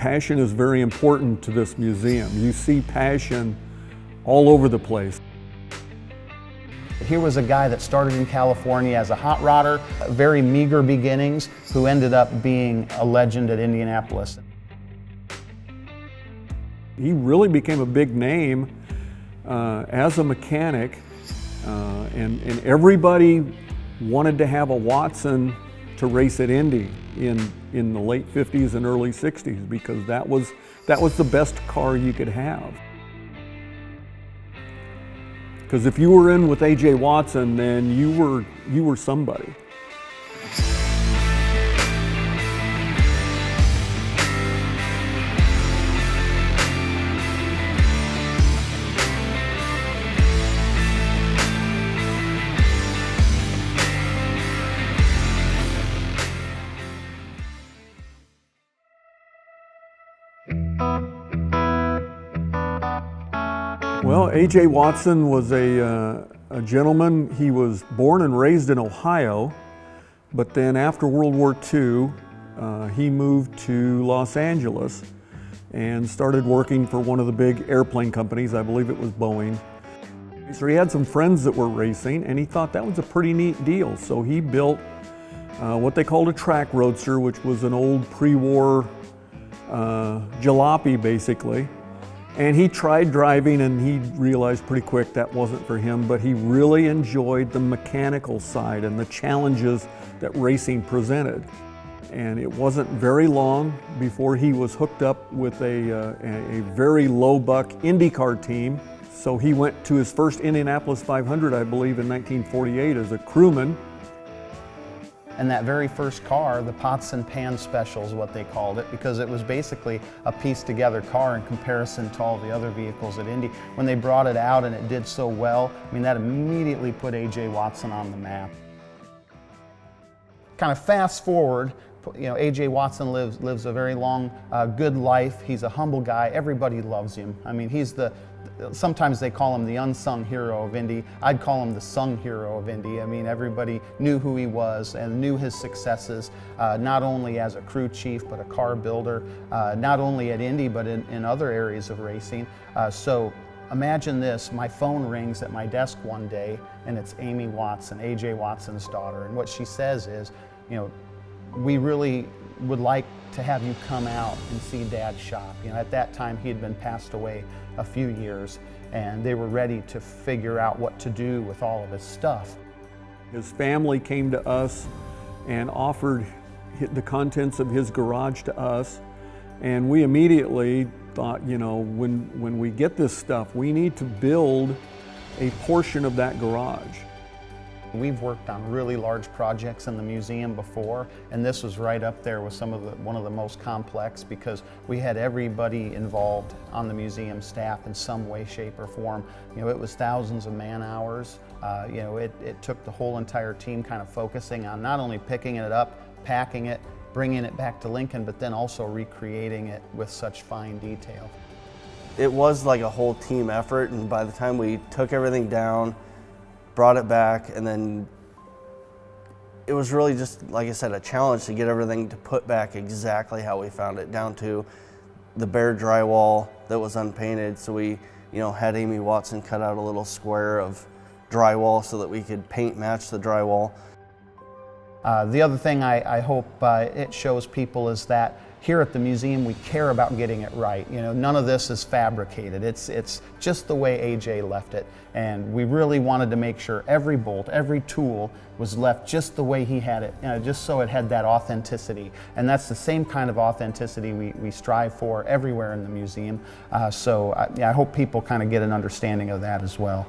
passion is very important to this museum. You see passion all over the place. Here was a guy that started in California as a hot rodder, very meager beginnings, who ended up being a legend at Indianapolis. He really became a big name as a mechanic, and everybody wanted to have a Watson to race at Indy in the late 50s and early 60s, because that was the best car you could have. Because if you were in with A.J. Watson, then you were somebody. Well, A.J. Watson was a gentleman. He was born and raised in Ohio, but then after World War II, he moved to Los Angeles and started working for one of the big airplane companies. I believe it was Boeing. So he had some friends that were racing, and he thought that was a pretty neat deal. So he built what they called a track roadster, which was an old pre-war jalopy, basically. And he tried driving, and he realized pretty quick that wasn't for him, but he really enjoyed the mechanical side and the challenges that racing presented. And it wasn't very long before he was hooked up with a very low-buck IndyCar team. So he went to his first Indianapolis 500, I believe, in 1948 as a crewman. And that very first car, the Pots and Pans Special is what they called it, because it was basically a pieced together car in comparison to all the other vehicles at Indy. When they brought it out and it did so well, I mean, that immediately put A.J. Watson on the map. Kind of fast forward, you know, A.J. Watson lives a very long, good life. He's a humble guy. Everybody loves him. I mean, sometimes they call him the unsung hero of Indy. I'd call him the sung hero of Indy. I mean, everybody knew who he was and knew his successes, not only as a crew chief, but a car builder, not only at Indy, but in other areas of racing. So imagine this, my phone rings at my desk one day, and it's Amy Watson, A.J. Watson's daughter. And what she says is, you know, we really would like to have you come out and see Dad's shop. You know, at that time he had been passed away a few years, and they were ready to figure out what to do with all of his stuff. His family came to us and offered the contents of his garage to us, and we immediately thought, you know, when we get this stuff, we need to build a portion of that garage. We've worked on really large projects in the museum before, and this was right up there with one of the most complex, because we had everybody involved on the museum staff in some way, shape, or form. You know, it was thousands of man hours. You know, it took the whole entire team kind of focusing on not only picking it up, packing it, bringing it back to Lincoln, but then also recreating it with such fine detail. It was like a whole team effort, and by the time we took everything down, brought it back, and then it was really just, like I said, a challenge to get everything to put back exactly how we found it, down to the bare drywall that was unpainted. So we, you know, had Amy Watson cut out a little square of drywall so that we could paint match the drywall. The other thing I hope it shows people is that here at the museum we care about getting it right. You know, none of this is fabricated. It's just the way A.J. left it, and we really wanted to make sure every bolt, every tool was left just the way he had it, you know, just so it had that authenticity. And that's the same kind of authenticity we strive for everywhere in the museum. So I hope people kind of get an understanding of that as well.